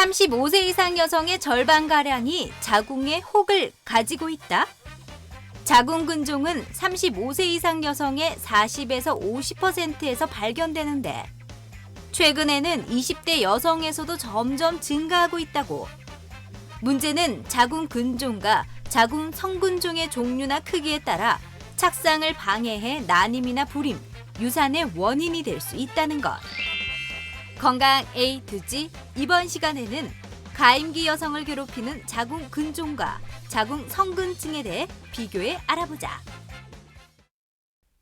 35세 이상 여성의 절반가량이 자궁에 혹을 가지고 있다. 자궁근종은 35세 이상 여성의 40에서 50%에서 발견되는데 최근에는 20대 여성에서도 점점 증가하고 있다고. 문제는 자궁근종과 자궁성근종의 종류나 크기에 따라 착상을 방해해 난임이나 불임, 유산의 원인이 될 수 있다는 것. 건강 A to Z 이번 시간에는 가임기 여성을 괴롭히는 자궁근종과 자궁성근증에 대해 비교해 알아보자.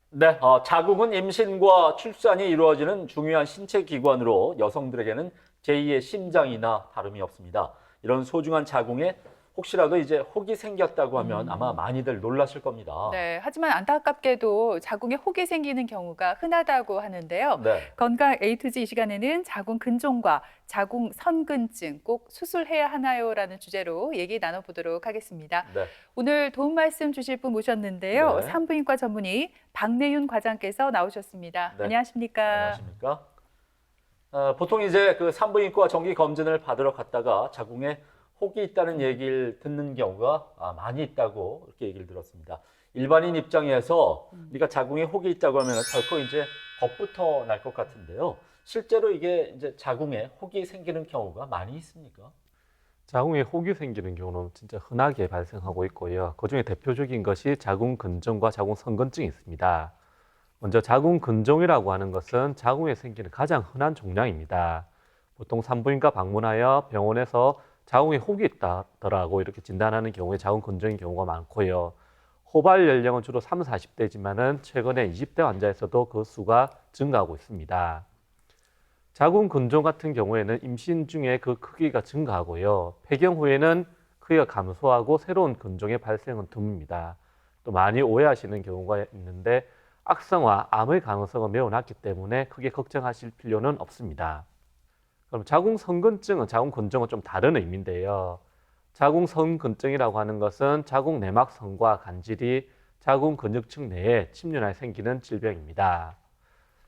네, 자궁은 임신과 출산이 이루어지는 중요한 신체 기관으로 여성들에게는 제2의 심장이나 다름이 없습니다. 이런 소중한 자궁에 혹시라도 이제 혹이 생겼다고 하면 아마 많이들 놀라실 겁니다. 네, 하지만 안타깝게도 자궁에 혹이 생기는 경우가 흔하다고 하는데요. 네. 건강 A to Z 이 시간에는 자궁근종과 자궁선근증 꼭 수술해야 하나요? 라는 주제로 얘기 나눠보도록 하겠습니다. 네. 오늘 도움 말씀 주실 분 모셨는데요. 네. 산부인과 전문의 박내윤 과장께서 나오셨습니다. 네. 안녕하십니까? 안녕하십니까? 보통 이제 그 산부인과 정기 검진을 받으러 갔다가 자궁에 혹이 있다는 얘기를 듣는 경우가 많이 있다고 이렇게 얘기를 들었습니다. 일반인 입장에서 우리가 자궁에 혹이 있다고 하면 결코 이제 겁부터 날 것 같은데요. 실제로 이게 이제 자궁에 혹이 생기는 경우가 많이 있습니까? 자궁에 혹이 생기는 경우는 진짜 흔하게 발생하고 있고요. 그중에 대표적인 것이 자궁근종과 자궁성근증이 있습니다. 먼저 자궁근종이라고 하는 것은 자궁에 생기는 가장 흔한 종양입니다. 보통 산부인과 방문하여 병원에서 자궁에 혹이 있다더라고 이렇게 진단하는 경우에 자궁근종인 경우가 많고요. 호발 연령은 주로 30, 40대지만은 최근에 20대 환자에서도 그 수가 증가하고 있습니다. 자궁근종 같은 경우에는 임신 중에 그 크기가 증가하고요. 폐경 후에는 크기가 감소하고 새로운 근종의 발생은 드뭅니다. 또 많이 오해하시는 경우가 있는데 악성화, 암의 가능성은 매우 낮기 때문에 크게 걱정하실 필요는 없습니다. 그럼 자궁성근증은 자궁근종은 좀 다른 의미인데요. 자궁성근증이라고 하는 것은 자궁 내막성과 간질이 자궁 근육층 내에 침륜하여 생기는 질병입니다.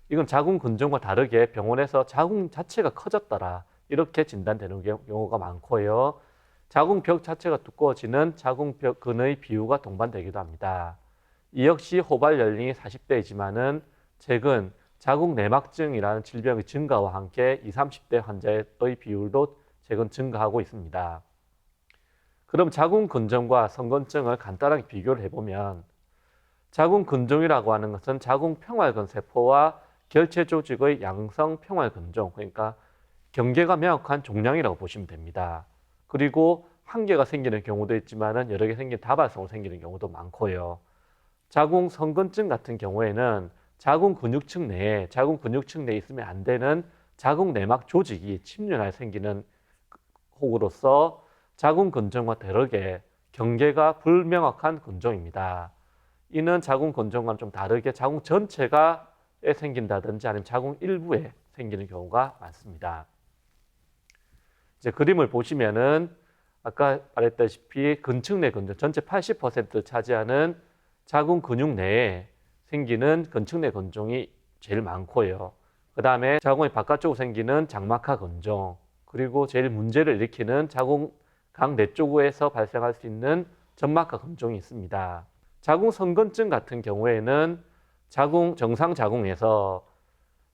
이건 자궁근종과 다르게 병원에서 자궁 자체가 커졌더라 이렇게 진단되는 경우가 많고요. 자궁벽 자체가 두꺼워지는 자궁벽근의 비율과 동반되기도 합니다. 이 역시 호발 연령이 40대이지만은 최근 자궁 내막증이라는 질병의 증가와 함께 20, 30대 환자의 비율도 최근 증가하고 있습니다. 그럼 자궁근종과 성근증을 간단하게 비교를 해보면 자궁근종이라고 하는 것은 자궁평활근 세포와 결체 조직의 양성 평활근종, 그러니까 경계가 명확한 종양이라고 보시면 됩니다. 그리고 한 개가 생기는 경우도 있지만 여러 개 생긴 다발성으로 생기는 경우도 많고요. 자궁성근증 같은 경우에는 자궁 근육층 내에 있으면 안 되는 자궁 내막 조직이 침륜하여 생기는 혹으로서 자궁근종과 다르게 경계가 불명확한 근종입니다. 이는 자궁근종과는 좀 다르게 자궁 전체가 생긴다든지 아니면 자궁 일부에 생기는 경우가 많습니다. 이제 그림을 보시면은 아까 말했다시피 근층 내 근종 전체 80%를 차지하는 자궁 근육 내에 생기는 근층 내 근종이 제일 많고요. 그 다음에 자궁의 바깥쪽으로 생기는 장막하 근종, 그리고 제일 문제를 일으키는 자궁각 내쪽에서 발생할 수 있는 점막하 근종이 있습니다. 자궁성근증 같은 경우에는 정상 자궁에서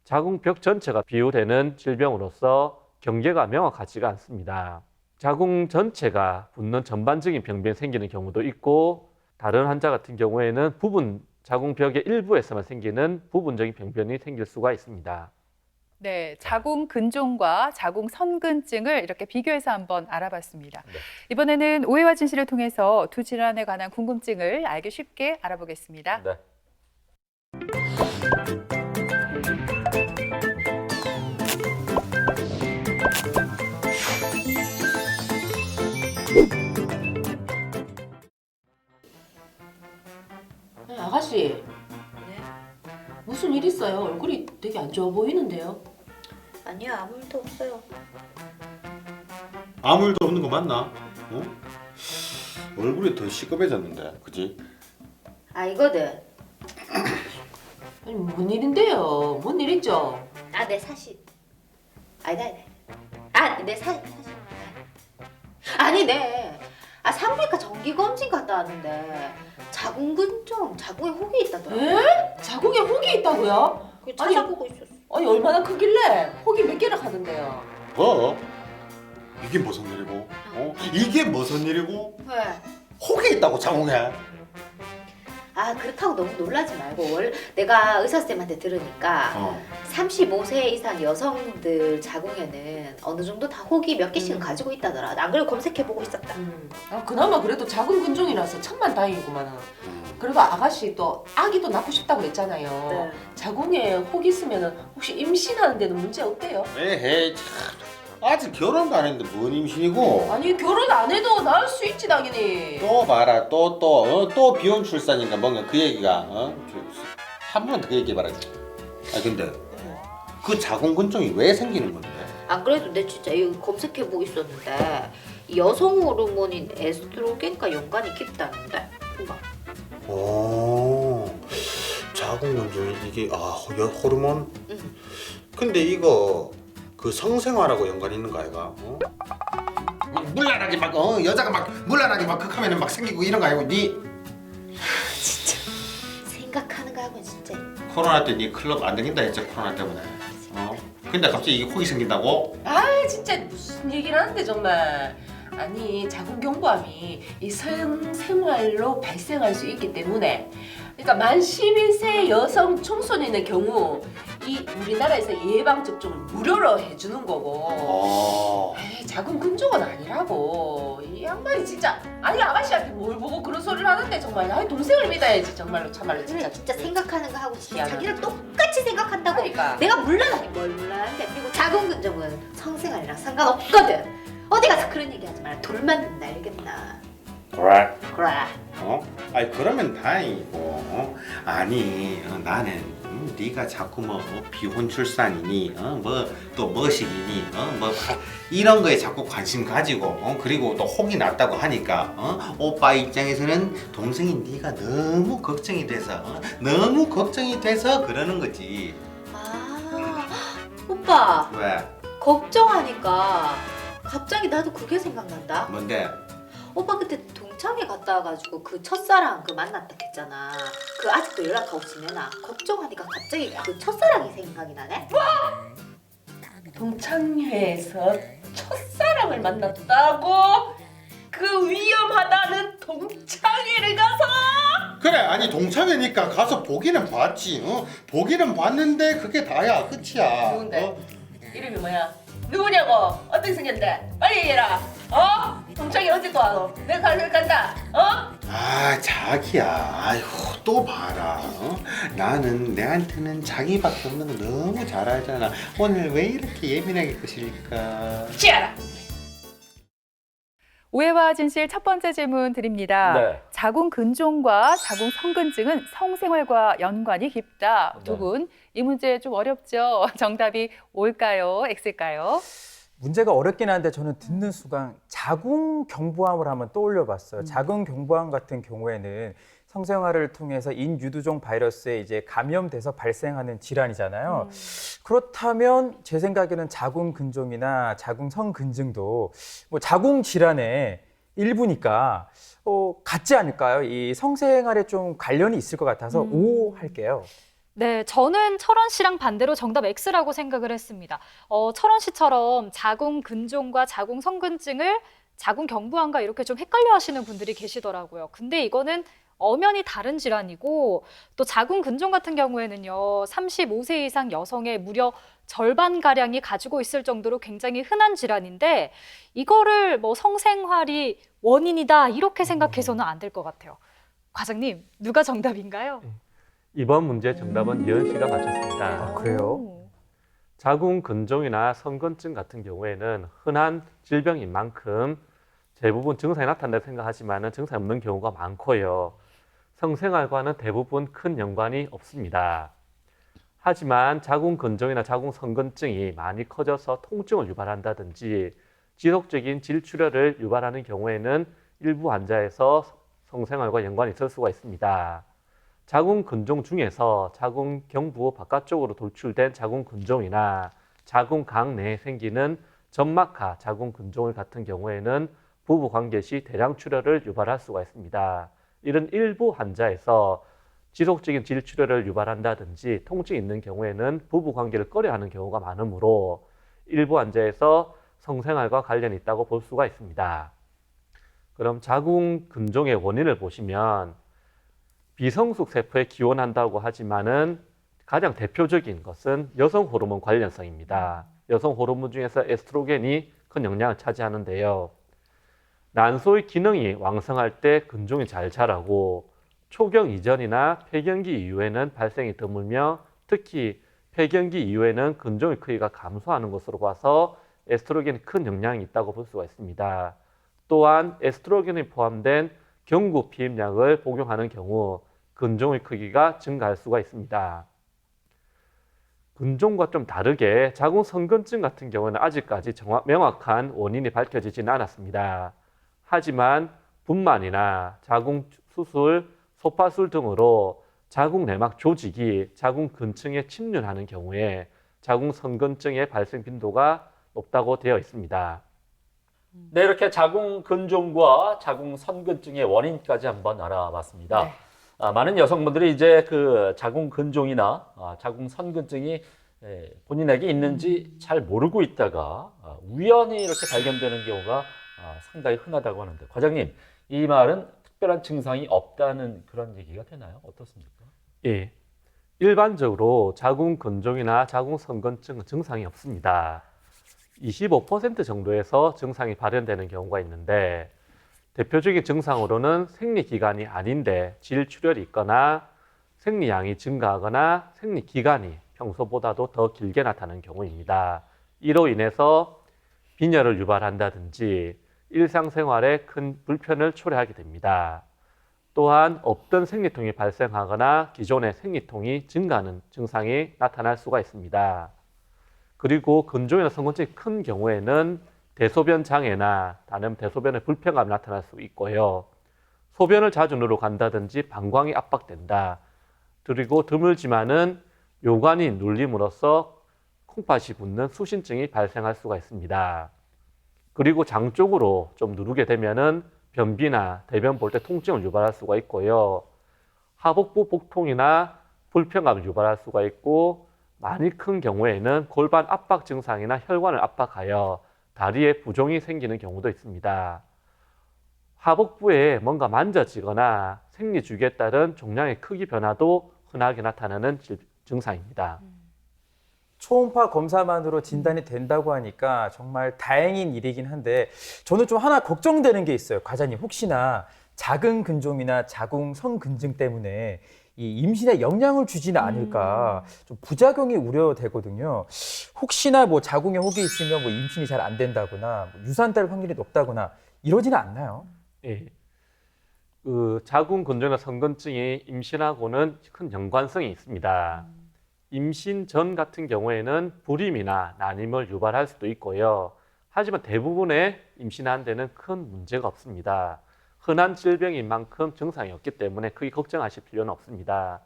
자궁벽 전체가 비유되는 질병으로서 경계가 명확하지가 않습니다. 자궁 전체가 붓는 전반적인 병변이 생기는 경우도 있고 다른 환자 같은 경우에는 자궁벽의 일부에서만 생기는 부분적인 병변이 생길 수가 있습니다. 네, 자궁근종과 자궁선근증을 이렇게 비교해서 한번 알아봤습니다. 네. 이번에는 오해와 진실을 통해서 두 질환에 관한 궁금증을 알기 쉽게 알아보겠습니다. 네. 아가씨, 무슨 일 있어요? 얼굴이 되게 안 좋아 보이는데요? 아니요, 아무 일도 없어요. 아무 일도 없는 거 맞나? 어? 얼굴이 더 시꺼매졌는데, 그지? 이거든. 아니, 뭔 일인데요? 뭔 일 있죠? 내 사실. 내 사실. 아니 네. 산부인과 정기검진 갔다 왔는데 자궁근종, 자궁에 혹이 있다더라. 에? 자궁에 혹이 있다고요? 그 찾아보고 있었어. 아니 얼마나 크길래 혹이 몇 개나 가던데요? 뭐? 이게 무슨 일이고? 이게 무슨 일이고? 왜? 혹이 있다고 자궁에? 그렇다고 너무 놀라지 말고 내가 의사쌤한테 들으니까 35세 이상 여성들 자궁에는 어느 정도 다 혹이 몇 개씩은 가지고 있다더라. 나 그걸 검색해보고 있었다. 그나마 그래도 자궁근종이라서 천만다행이구만. 그리고 아가씨 또 아기도 낳고 싶다고 했잖아요. 네. 자궁에 혹 있으면 혹시 임신하는 데는 문제 없대요? 에헤이 참. 아직 결혼도 안 했는데 뭔 임신이고? 아니 결혼 안 해도 낳을 수 있지 당연히. 또 봐라 또 비혼 출산인가 뭔가 그 얘기가 한 번 더 얘기해봐라. 근데 그 자궁근종이 왜 생기는 건데? 안 그래도 내 진짜 이거 검색해보고 있었는데 이 여성 호르몬인 에스트로겐과 연관이 깊다는데. 봐. 오, 자궁근종 이게 호르몬? 응. 근데 이거 그 성생활하고 연관 있는 거 아이가? 물란하게 막 여자가 막 물란하게 막 극하면은 막 생기고 이런 거 아니고 니 진짜 생각하는 거하고는 진짜. 코로나 때 니 클럽 안 다닌다 했지 코로나 때문에. 근데 갑자기 이게 혹이 생긴다고? 진짜 무슨 얘기를 하는데 정말. 아니 자궁경부암이 이 성생활로 발생할 수 있기 때문에 그러니까 만 12세 여성 청소년의 경우 이 우리나라에서 예방 접종을 무료로 해주는 거고 자궁근종은 아니라고. 이 양반이 진짜 아니 아가씨한테 뭘 보고 그런 소리를 하는데 정말 아니 동생을 믿어야지 정말로 참말로 진짜 진짜 생각하는 거하고 진짜 미안하다. 자기랑 똑같이 생각한다고. 그러니까. 내가 물란하게 뭘 물란한데. 그리고 자궁근종은 성생활이랑 상관없거든. 어디 가서 그런 얘기 하지 마라. 돌 맞는다 알겠나? 그래. 그래. 아니 그러면 다행이고. 아니 나는 네가 자꾸 뭐 비혼 출산이니 뭐 또 뭐식이니 뭐 이런 거에 자꾸 관심 가지고 그리고 또 혹이 났다고 하니까 오빠 입장에서는 동생이 네가 너무 걱정이 돼서 그러는 거지. 오빠 왜? 걱정하니까 갑자기 나도 그게 생각난다. 뭔데? 오빠 그때 동창회 갔다 와가지고 그 첫사랑 그 만났다 했잖아. 그 아직도 연락하고 지내나? 걱정하니까 갑자기 그 첫사랑이 생각이 나네? 동창회에서 첫사랑을 만났다고? 그 위험하다는 동창회를 가서? 그래 아니 동창회니까 가서 보기는 봤지. 보기는 봤는데 그게 다야 끝이야. 누군데? 이름이 뭐야? 누구냐고? 어떻게 생겼는데? 빨리 얘기해라. 동창회 언제 또 와너? 내가 간다. 자기야 아이고 또 봐라. 나는 내한테는 자기밖에 없는 거 너무 잘 알잖아. 오늘 왜 이렇게 예민하게 끄실까? 치아라. 오해와 진실 첫 번째 질문 드립니다. 네. 자궁근종과 자궁성근증은 성생활과 연관이 깊다. 두 네. 분, 이 문제 좀 어렵죠? 정답이 O일까요? X일까요? 문제가 어렵긴 한데 저는 듣는 순간 자궁경부암을 한번 떠올려 봤어요. 자궁경부암 같은 경우에는 성생활을 통해서 인유두종 바이러스에 이제 감염돼서 발생하는 질환이잖아요. 그렇다면 제 생각에는 자궁근종이나 자궁성근증도 뭐 자궁 질환의 일부니까 같지 않을까요? 이 성생활에 좀 관련이 있을 것 같아서 O 할게요. 네, 저는 철원 씨랑 반대로 정답 X라고 생각을 했습니다. 철원 씨처럼 자궁근종과 자궁성근증을 자궁경부암과 이렇게 좀 헷갈려 하시는 분들이 계시더라고요. 근데 이거는 엄연히 다른 질환이고 또 자궁근종 같은 경우에는요. 35세 이상 여성의 무려 절반가량이 가지고 있을 정도로 굉장히 흔한 질환인데 이거를 뭐 성생활이 원인이다 이렇게 생각해서는 안 될 것 같아요. 과장님, 누가 정답인가요? 이번 문제 정답은 예은 씨가 맞췄습니다. 아, 그래요? 자궁근종이나 성근증 같은 경우에는 흔한 질병인 만큼 대부분 증상이 나타난다고 생각하지만 증상이 없는 경우가 많고요. 성생활과는 대부분 큰 연관이 없습니다. 하지만 자궁근종이나 자궁성근증이 많이 커져서 통증을 유발한다든지 지속적인 질출혈을 유발하는 경우에는 일부 환자에서 성생활과 연관이 있을 수가 있습니다. 자궁근종 중에서 자궁경부 바깥쪽으로 돌출된 자궁근종이나 자궁강 내에 생기는 점막하 자궁근종을 같은 경우에는 부부 관계 시 대량 출혈을 유발할 수가 있습니다. 이런 일부 환자에서 지속적인 질출혈을 유발한다든지 통증이 있는 경우에는 부부 관계를 꺼려하는 경우가 많으므로 일부 환자에서 성생활과 관련이 있다고 볼 수가 있습니다. 그럼 자궁 근종의 원인을 보시면 비성숙 세포에 기원한다고 하지만은 가장 대표적인 것은 여성 호르몬 관련성입니다. 여성 호르몬 중에서 에스트로겐이 큰 영향을 차지하는데요. 난소의 기능이 왕성할 때 근종이 잘 자라고 초경 이전이나 폐경기 이후에는 발생이 드물며 특히 폐경기 이후에는 근종의 크기가 감소하는 것으로 봐서 에스트로겐이 큰 영향이 있다고 볼 수가 있습니다. 또한 에스트로겐이 포함된 경구 피임약을 복용하는 경우 근종의 크기가 증가할 수가 있습니다. 근종과 좀 다르게 자궁 성근증 같은 경우는 아직까지 명확한 원인이 밝혀지지는 않았습니다. 하지만 분만이나 자궁 수술, 소파술 등으로 자궁 내막 조직이 자궁 근층에 침륜하는 경우에 자궁 성근증의 발생 빈도가 높다고 되어 있습니다. 네, 이렇게 자궁 근종과 자궁 선근증의 원인까지 한번 알아봤습니다. 네. 많은 여성분들이 이제 그 자궁 근종이나 자궁 선근증이 본인에게 있는지 잘 모르고 있다가 우연히 이렇게 발견되는 경우가 상당히 흔하다고 하는데, 과장님, 이 말은 특별한 증상이 없다는 그런 얘기가 되나요? 어떻습니까? 예, 일반적으로 자궁 근종이나 자궁 선근증은 증상이 없습니다. 25% 정도에서 증상이 발현되는 경우가 있는데, 대표적인 증상으로는 생리기간이 아닌데 질출혈이 있거나 생리량이 증가하거나 생리기간이 평소보다도 더 길게 나타나는 경우입니다. 이로 인해서 빈혈을 유발한다든지 일상생활에 큰 불편을 초래하게 됩니다. 또한 없던 생리통이 발생하거나 기존의 생리통이 증가하는 증상이 나타날 수가 있습니다. 그리고 근종이나 성근증이 큰 경우에는 대소변 장애나 다른 대소변의 불편감이 나타날 수 있고요. 소변을 자주 누러 간다든지 방광이 압박된다. 그리고 드물지만은 요관이 눌림으로써 콩팥이 붓는 수신증이 발생할 수가 있습니다. 그리고 장 쪽으로 좀 누르게 되면은 변비나 대변 볼 때 통증을 유발할 수가 있고요. 하복부 복통이나 불편감을 유발할 수가 있고, 많이 큰 경우에는 골반 압박 증상이나 혈관을 압박하여 다리에 부종이 생기는 경우도 있습니다. 하복부에 뭔가 만져지거나 생리주기에 따른 종양의 크기 변화도 흔하게 나타나는 증상입니다. 초음파 검사만으로 진단이 된다고 하니까 정말 다행인 일이긴 한데, 저는 좀 하나 걱정되는 게 있어요. 과장님, 혹시나 자궁 근종이나 자궁 성근증 때문에 이 임신에 영향을 주지는 않을까, 좀 부작용이 우려되거든요. 혹시나 뭐 자궁에 혹이 있으면 뭐 임신이 잘 안 된다거나 뭐 유산될 확률이 높다거나 이러지는 않나요? 예. 그 자궁 근종이나 성근증이 임신하고는 큰 연관성이 있습니다. 임신 전 같은 경우에는 불임이나 난임을 유발할 수도 있고요. 하지만 대부분의 임신한 데는 큰 문제가 없습니다. 흔한 질병인 만큼 증상이 없기 때문에 크게 걱정하실 필요는 없습니다.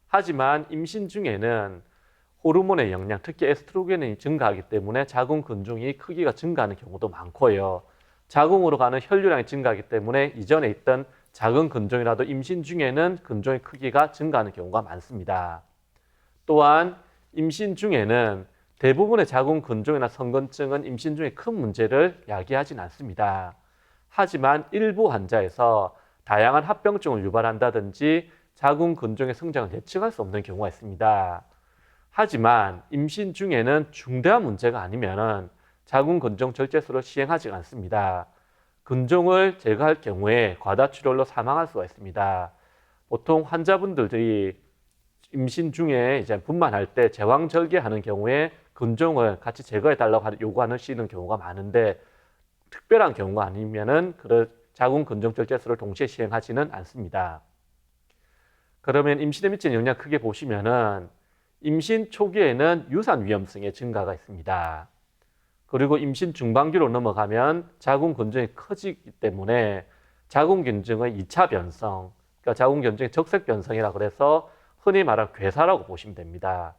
하지만 임신 중에는 호르몬의 영향, 특히 에스트로겐이 증가하기 때문에 자궁 근종이 크기가 증가하는 경우도 많고요. 자궁으로 가는 혈류량이 증가하기 때문에 이전에 있던 작은 근종이라도 임신 중에는 근종의 크기가 증가하는 경우가 많습니다. 또한 임신 중에는 대부분의 자궁 근종이나 성근증은 임신 중에 큰 문제를 야기하진 않습니다. 하지만 일부 환자에서 다양한 합병증을 유발한다든지 자궁 근종의 성장을 예측할 수 없는 경우가 있습니다. 하지만 임신 중에는 중대한 문제가 아니면 자궁 근종 절제술을 시행하지 않습니다. 근종을 제거할 경우에 과다출혈로 사망할 수가 있습니다. 보통 환자분들이 임신 중에 이제 분만할 때 제왕절개하는 경우에 근종을 같이 제거해달라고 요구하시는 경우가 많은데, 특별한 경우가 아니면은 그런 자궁 근종 절제술을 동시에 시행하지는 않습니다. 그러면 임신에 미치는 영향 크게 보시면은 임신 초기에는 유산 위험성의 증가가 있습니다. 그리고 임신 중반기로 넘어가면 자궁 근종이 커지기 때문에 자궁 근종의 2차 변성, 그러니까 자궁 근종의 적색 변성이라 그래서 흔히 말하는 괴사라고 보시면 됩니다.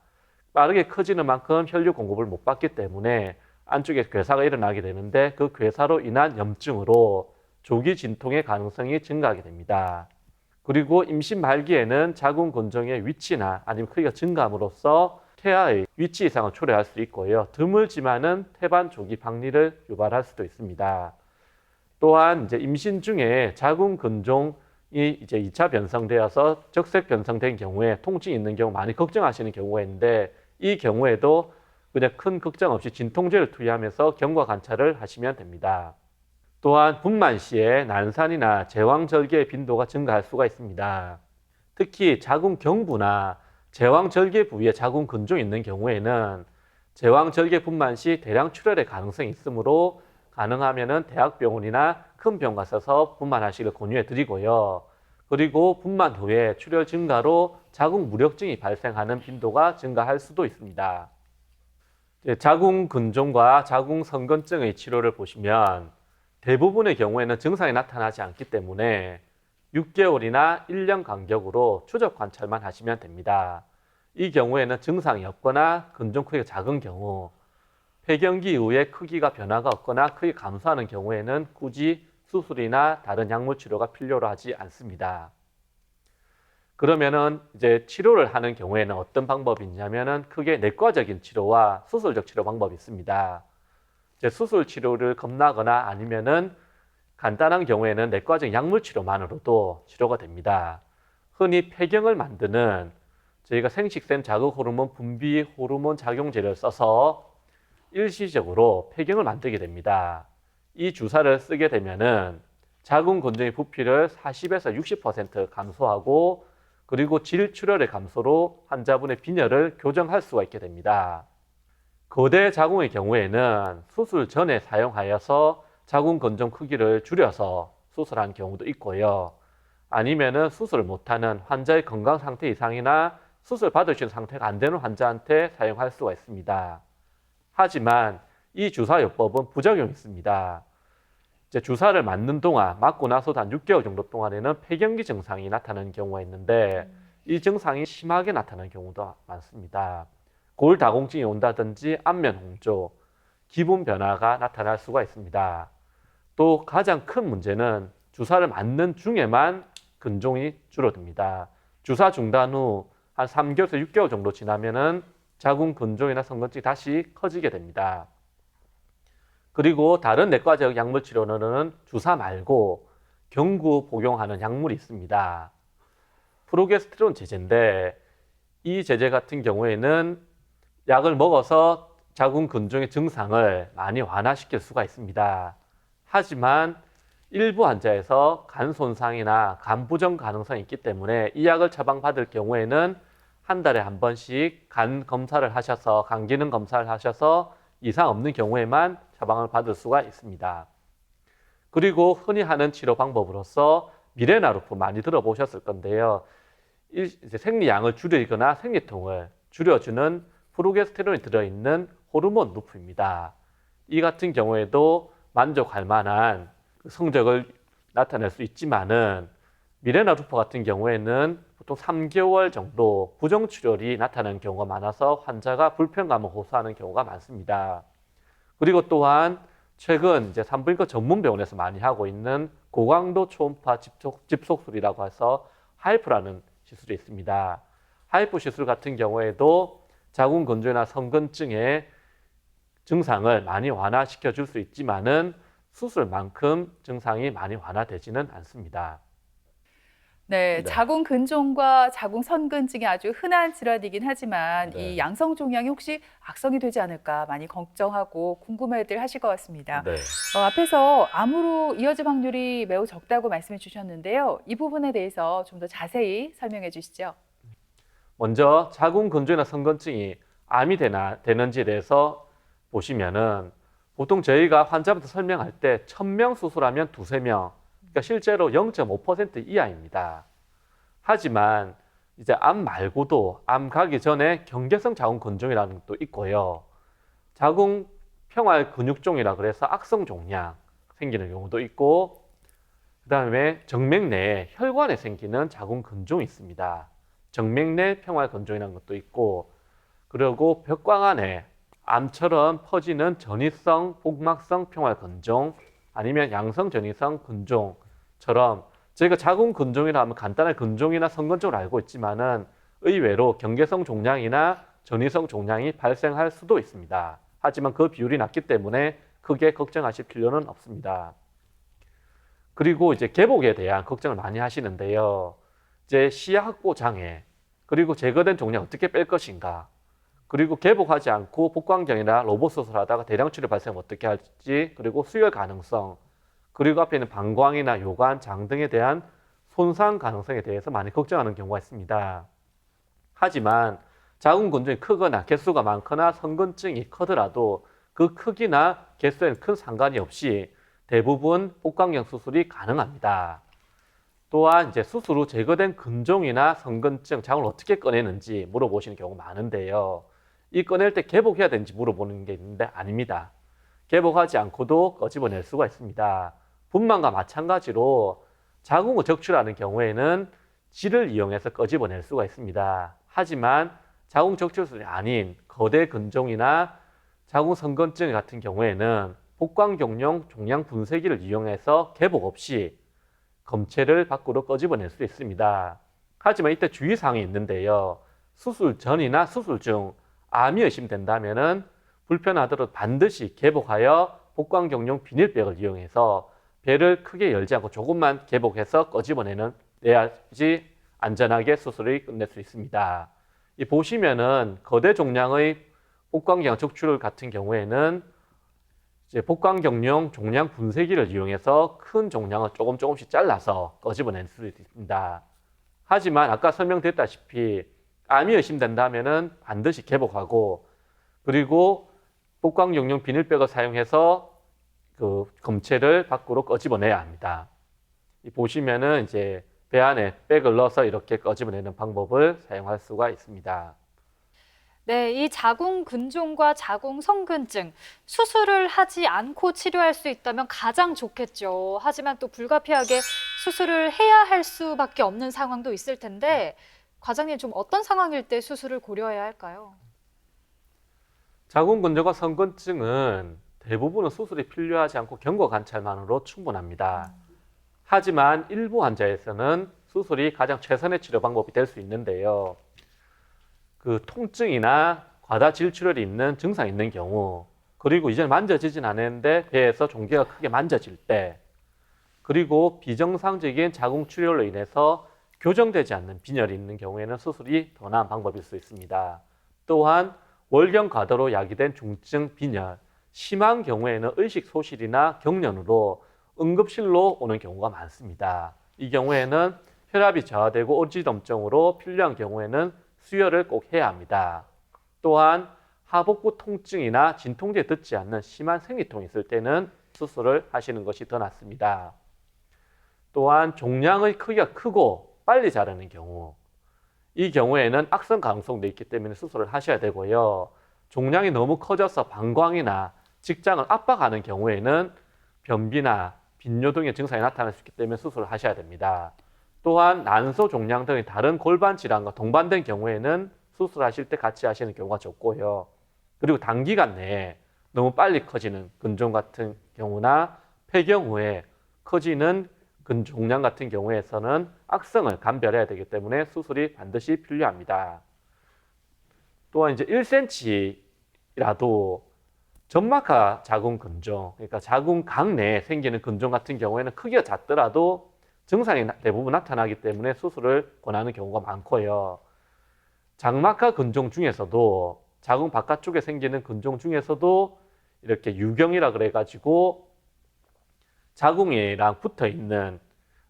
빠르게 커지는 만큼 혈류 공급을 못 받기 때문에 안쪽에 괴사가 일어나게 되는데 그 괴사로 인한 염증으로 조기 진통의 가능성이 증가하게 됩니다. 그리고 임신 말기에는 자궁 근종의 위치나 아니면 크기가 증가함으로써 태아의 위치 이상을 초래할 수 있고요. 드물지만은 태반 조기 박리를 유발할 수도 있습니다. 또한 이제 임신 중에 자궁 근종이 이제 2차 변성되어서 적색 변성된 경우에 통증이 있는 경우 많이 걱정하시는 경우가 있는데 이 경우에도 그냥 큰 걱정 없이 진통제를 투여하면서 경과 관찰을 하시면 됩니다. 또한 분만 시에 난산이나 제왕절개의 빈도가 증가할 수가 있습니다. 특히 자궁경부나 제왕절개 부위에 자궁 근종이 있는 경우에는 제왕절개 분만 시 대량 출혈의 가능성이 있으므로 가능하면은 대학병원이나 큰 병원 가셔서 분만하시기를 권유해 드리고요. 그리고 분만 후에 출혈 증가로 자궁 무력증이 발생하는 빈도가 증가할 수도 있습니다. 자궁 근종과 자궁 선근증의 치료를 보시면 대부분의 경우에는 증상이 나타나지 않기 때문에 6개월이나 1년 간격으로 추적 관찰만 하시면 됩니다. 이 경우에는 증상이 없거나 근종 크기가 작은 경우, 폐경기 이후에 크기가 변화가 없거나 크기 감소하는 경우에는 굳이 수술이나 다른 약물 치료가 필요로 하지 않습니다. 그러면은 이제 치료를 하는 경우에는 어떤 방법이 있냐면은 크게 내과적인 치료와 수술적 치료 방법이 있습니다. 이제 수술 치료를 겁나거나 아니면은 간단한 경우에는 내과적 약물 치료만으로도 치료가 됩니다. 흔히 폐경을 만드는 저희가 생식샘 자극 호르몬 분비 호르몬 작용제를 써서 일시적으로 폐경을 만들게 됩니다. 이 주사를 쓰게 되면은 자궁 근종의 부피를 40에서 60% 감소하고 그리고 질출혈의 감소로 환자분의 빈혈을 교정할 수가 있게 됩니다. 거대 자궁의 경우에는 수술 전에 사용하여서 자궁 근종 크기를 줄여서 수술한 경우도 있고요. 아니면은 수술을 못하는 환자의 건강 상태 이상이나 수술 받을 수 있는 상태가 안 되는 환자한테 사용할 수가 있습니다. 하지만 이 주사요법은 부작용이 있습니다. 이제 주사를 맞는 동안, 맞고 나서도 한 6개월 정도 동안에는 폐경기 증상이 나타나는 경우가 있는데 이 증상이 심하게 나타나는 경우도 많습니다. 골다공증이 온다든지 안면 홍조, 기분 변화가 나타날 수가 있습니다. 또 가장 큰 문제는 주사를 맞는 중에만 근종이 줄어듭니다. 주사 중단 후 한 3개월에서 6개월 정도 지나면은 자궁 근종이나 선근증이 다시 커지게 됩니다. 그리고 다른 내과적 약물 치료는 주사 말고 경구 복용하는 약물이 있습니다. 프로게스테론 제제인데 이 제제 같은 경우에는 약을 먹어서 자궁 근종의 증상을 많이 완화시킬 수가 있습니다. 하지만 일부 환자에서 간 손상이나 간 부정 가능성이 있기 때문에 이 약을 처방받을 경우에는 한 달에 한 번씩 간 검사를 하셔서 간 기능 검사를 하셔서 이상 없는 경우에만 처방을 받을 수가 있습니다. 그리고 흔히 하는 치료 방법으로서 미레나루프 많이 들어보셨을 건데요. 이제 생리양을 줄이거나 생리통을 줄여주는 프로게스테론이 들어있는 호르몬 루프입니다. 이 같은 경우에도 만족할 만한 성적을 나타낼 수 있지만은 미레나루프 같은 경우에는 보통 3개월 정도 부정출혈이 나타나는 경우가 많아서 환자가 불편감을 호소하는 경우가 많습니다. 그리고 또한 최근 이제 산부인과 전문 병원에서 많이 하고 있는 고강도 초음파 집속술이라고 해서 하이프라는 시술이 있습니다. 하이프 시술 같은 경우에도 자궁 근종이나 선근증의 증상을 많이 완화시켜 줄 수 있지만은 수술만큼 증상이 많이 완화되지는 않습니다. 네, 자궁 근종과 자궁 선근증이 아주 흔한 질환이긴 하지만 이 양성 종양이 혹시 악성이 되지 않을까 많이 걱정하고 궁금해들 하실 것 같습니다. 앞에서 암으로 이어질 확률이 매우 적다고 말씀해 주셨는데요. 이 부분에 대해서 좀 더 자세히 설명해 주시죠. 먼저 자궁 근종이나 선근증이 암이 되는지에 대해서 보시면은 보통 저희가 환자부터 설명할 때 1000명 수술하면 2~3명, 그러니까 실제로 0.5% 이하입니다. 하지만 이제 암 말고도 암 가기 전에 경계성 자궁 근종이라는 것도 있고요. 자궁 평활 근육종이라 그래서 악성 종양 생기는 경우도 있고, 그다음에 정맥 내에 혈관에 생기는 자궁 근종이 있습니다. 정맥 내 평활 근종이라는 것도 있고, 그리고 벽광 안에 암처럼 퍼지는 전이성 복막성 평활근종 아니면 양성 전이성 근종처럼 저희가 자궁 근종이라 하면 간단한 근종이나 성근종을 알고 있지만은 의외로 경계성 종양이나 전이성 종양이 발생할 수도 있습니다. 하지만 그 비율이 낮기 때문에 크게 걱정하실 필요는 없습니다. 그리고 이제 개복에 대한 걱정을 많이 하시는데요. 이제 시야 확보 장애, 그리고 제거된 종양 어떻게 뺄 것인가, 그리고 개복하지 않고 복강경이나 로봇 수술하다가 대량 출혈 발생 어떻게 할지, 그리고 수혈 가능성, 그리고 앞에 있는 방광이나 요관, 장 등에 대한 손상 가능성에 대해서 많이 걱정하는 경우가 있습니다. 하지만 자궁 근종이 크거나 개수가 많거나 성근증이 크더라도 그 크기나 개수에는 큰 상관이 없이 대부분 복강경 수술이 가능합니다. 또한 이제 수술 후 제거된 근종이나 성근증, 장을 어떻게 꺼내는지 물어보시는 경우가 많은데요. 이 꺼낼 때 개복해야 되는지 물어보는 게 있는데 아닙니다. 개복하지 않고도 꺼집어낼 수가 있습니다. 분만과 마찬가지로 자궁을 적출하는 경우에는 질을 이용해서 꺼집어낼 수가 있습니다. 하지만 자궁 적출술이 아닌 거대 근종이나 자궁 성근증 같은 경우에는 복강경용 종양 분쇄기를 이용해서 개복 없이 검체를 밖으로 꺼집어낼 수 있습니다. 하지만 이때 주의사항이 있는데요. 수술 전이나 수술 중 암이 의심된다면 불편하더라도 반드시 개복하여 복강경용 비닐백을 이용해서 배를 크게 열지 않고 조금만 개복해서 꺼집어내야지 안전하게 수술을 끝낼 수 있습니다. 이 보시면은 거대 종양의 복강경 적출 같은 경우에는 이제 복강경용 종양 분쇄기를 이용해서 큰 종양을 조금씩 잘라서 꺼집어낼 수 있습니다. 하지만 아까 설명드렸다시피 암이 의심된다면은 반드시 개복하고, 그리고 복강경용 비닐백을 사용해서 그 검체를 밖으로 꺼집어내야 합니다. 보시면은 이제 배 안에 백을 넣어서 이렇게 꺼집어내는 방법을 사용할 수가 있습니다. 네, 이 자궁 근종과 자궁 성근증 수술을 하지 않고 치료할 수 있다면 가장 좋겠죠. 하지만 또 불가피하게 수술을 해야 할 수밖에 없는 상황도 있을 텐데 과장님 좀 어떤 상황일 때 수술을 고려해야 할까요? 자궁 근종과 성근증은 대부분은 수술이 필요하지 않고 경과 관찰만으로 충분합니다. 하지만 일부 환자에서는 수술이 가장 최선의 치료 방법이 될 수 있는데요. 그 통증이나 과다 질출혈이 있는 증상이 있는 경우, 그리고 이제 만져지진 않았는데 배에서 종괴가 크게 만져질 때, 그리고 비정상적인 자궁 출혈로 인해서 교정되지 않는 빈혈이 있는 경우에는 수술이 더 나은 방법일 수 있습니다. 또한 월경 과다로 야기된 중증 빈혈, 심한 경우에는 의식 소실이나 경련으로 응급실로 오는 경우가 많습니다. 이 경우에는 혈압이 저하되고 어지럼증으로 필요한 경우에는 수혈을 꼭 해야 합니다. 또한 하복부 통증이나 진통제에 듣지 않는 심한 생리통이 있을 때는 수술을 하시는 것이 더 낫습니다. 또한 종양의 크기가 크고 빨리 자라는 경우, 이 경우에는 악성 가능성도 있기 때문에 수술을 하셔야 되고요. 종양이 너무 커져서 방광이나 직장을 압박하는 경우에는 변비나 빈뇨 등의 증상이 나타날 수 있기 때문에 수술을 하셔야 됩니다. 또한 난소 종양 등의 다른 골반 질환과 동반된 경우에는 수술하실 때 같이 하시는 경우가 적고요. 그리고 단기간 내에 너무 빨리 커지는 근종 같은 경우나 폐경 후에 커지는 근종양 같은 경우에서는 악성을 감별해야 되기 때문에 수술이 반드시 필요합니다. 또한 이제 1cm라도 점막하 자궁 근종, 그러니까 자궁각 내에 생기는 근종 같은 경우에는 크기가 작더라도 증상이 대부분 나타나기 때문에 수술을 권하는 경우가 많고요. 장막하 근종 중에서도 자궁 바깥쪽에 생기는 근종 중에서도 이렇게 유경이라 그래가지고 자궁이랑 붙어 있는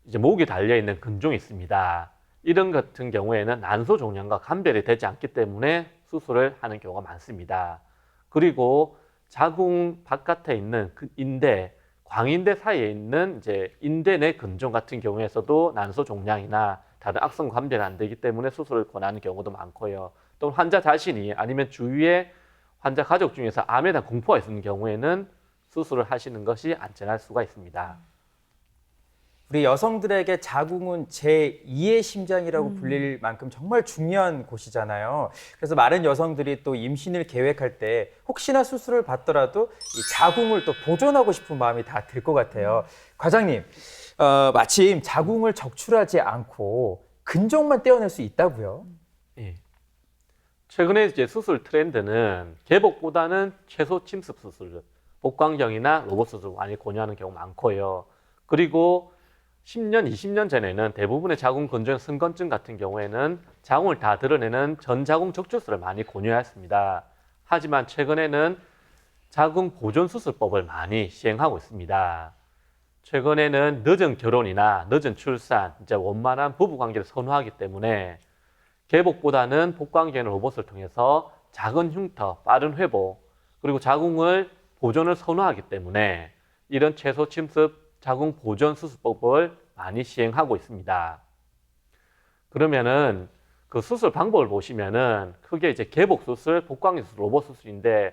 이제 목이 달려 있는 근종이 있습니다. 이런 같은 경우에는 난소 종양과 감별이 되지 않기 때문에 수술을 하는 경우가 많습니다. 그리고 자궁 바깥에 있는 그 인대, 광인대 사이에 있는 이제 인대 내 근종 같은 경우에서도 난소 종양이나 다른 악성 감별이 안 되기 때문에 수술을 권하는 경우도 많고요. 또 환자 자신이 아니면 주위에 환자 가족 중에서 암에 대한 공포가 있는 경우에는 수술을 하시는 것이 안전할 수가 있습니다. 우리 여성들에게 자궁은 제2의 심장이라고 불릴 만큼 정말 중요한 곳이잖아요. 그래서 많은 여성들이 또 임신을 계획할 때 혹시나 수술을 받더라도 이 자궁을 또 보존하고 싶은 마음이 다 들 것 같아요. 과장님, 마침 자궁을 적출하지 않고 근종만 떼어낼 수 있다고요? 예. 최근에 이제 수술 트렌드는 개복보다는 최소 침습 수술, 복강경이나 로봇 수술 많이 권유하는 경우 많고요. 그리고 10년, 20년 전에는 대부분의 자궁 근종 성건증 같은 경우에는 자궁을 다 드러내는 전자궁 적출술을 많이 권유했습니다. 하지만 최근에는 자궁 보존 수술법을 많이 시행하고 있습니다. 최근에는 늦은 결혼이나 늦은 출산, 이제 원만한 부부 관계를 선호하기 때문에 개복보다는 복강경이나 로봇을 통해서 작은 흉터, 빠른 회복, 그리고 자궁을 보존을 선호하기 때문에 이런 최소 침습 자궁 보존 수술법을 많이 시행하고 있습니다. 그러면은 그 수술 방법을 보시면은 크게 이제 개복 수술, 복강경 수술, 로봇 수술인데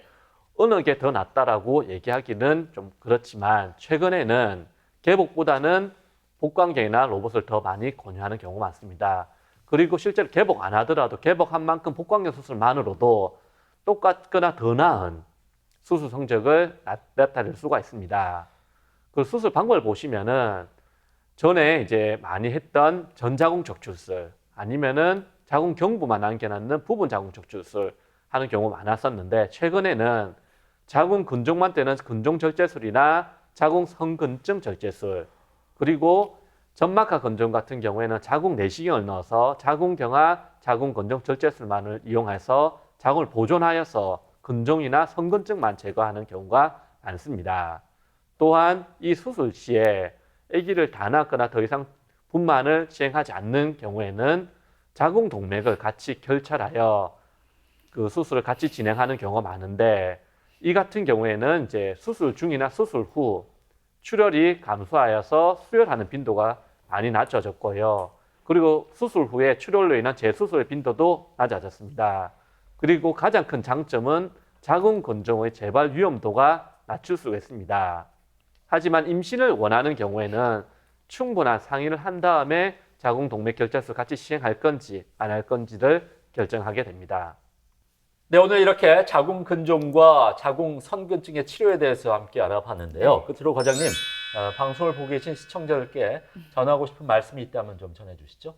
어느 게 더 낫다라고 얘기하기는 좀 그렇지만 최근에는 개복보다는 복강경이나 로봇을 더 많이 권유하는 경우가 많습니다. 그리고 실제로 개복 안 하더라도 개복한 만큼 복강경 수술만으로도 똑같거나 더 나은 수술 성적을 나타낼 수가 있습니다. 그 수술 방법을 보시면은 전에 이제 많이 했던 전자궁 적출술 아니면은 자궁 경부만 남겨놨는 부분 자궁 적출술 하는 경우가 많았었는데 최근에는 자궁 근종만 떼는 근종 절제술이나 자궁 성근증 절제술 그리고 점막하 근종 같은 경우에는 자궁 내시경을 넣어서 자궁경화, 자궁 근종 절제술만을 이용해서 자궁을 보존하여서 근종이나 성근증만 제거하는 경우가 많습니다. 또한 이 수술 시에 아기를 다 낳거나 더 이상 분만을 시행하지 않는 경우에는 자궁 동맥을 같이 결찰하여 그 수술을 같이 진행하는 경우가 많은데 이 같은 경우에는 이제 수술 중이나 수술 후 출혈이 감소하여서 수혈하는 빈도가 많이 낮아졌고요. 그리고 수술 후에 출혈로 인한 재수술의 빈도도 낮아졌습니다. 그리고 가장 큰 장점은 자궁 근종의 재발 위험도가 낮출 수가 있습니다. 하지만 임신을 원하는 경우에는 충분한 상의를 한 다음에 자궁 동맥 결제술을 같이 시행할 건지 안 할 건지를 결정하게 됩니다. 네, 오늘 이렇게 자궁 근종과 자궁 선근증의 치료에 대해서 함께 알아봤는데요. 끝으로 과장님, 방송을 보고 계신 시청자들께 전하고 싶은 말씀이 있다면 좀 전해주시죠.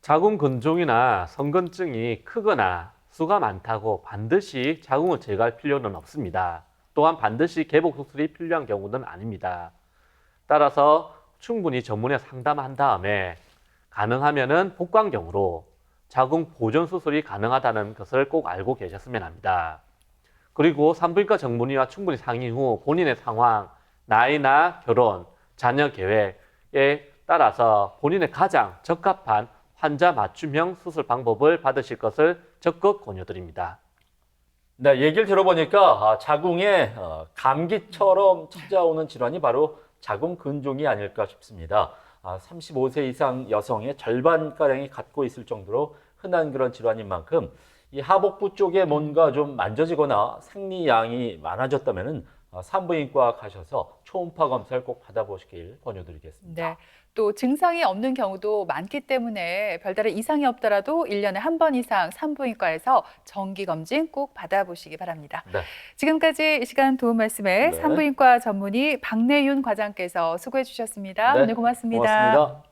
자궁 근종이나 선근증이 크거나 수가 많다고 반드시 자궁을 제거할 필요는 없습니다. 또한 반드시 개복 수술이 필요한 경우는 아닙니다. 따라서 충분히 전문의 상담한 다음에 가능하면은 복강경으로 자궁 보존 수술이 가능하다는 것을 꼭 알고 계셨으면 합니다. 그리고 산부인과 전문의와 충분히 상의 후 본인의 상황, 나이나 결혼, 자녀 계획에 따라서 본인의 가장 적합한 환자 맞춤형 수술 방법을 받으실 것을 적극 권유드립니다. 네, 얘기를 들어보니까 자궁에 감기처럼 찾아오는 질환이 바로 자궁 근종이 아닐까 싶습니다. 35세 이상 여성의 절반가량이 갖고 있을 정도로 흔한 그런 질환인 만큼 이 하복부 쪽에 뭔가 좀 만져지거나 생리양이 많아졌다면 산부인과 가셔서 초음파 검사를 꼭 받아보시길 권유드리겠습니다. 네. 또 증상이 없는 경우도 많기 때문에 별다른 이상이 없더라도 1년에 한 번 이상 산부인과에서 정기검진 꼭 받아보시기 바랍니다. 네. 지금까지 이 시간 도움 말씀에 네. 산부인과 전문의 박내윤 과장께서 수고해 주셨습니다. 네. 오늘 고맙습니다. 고맙습니다.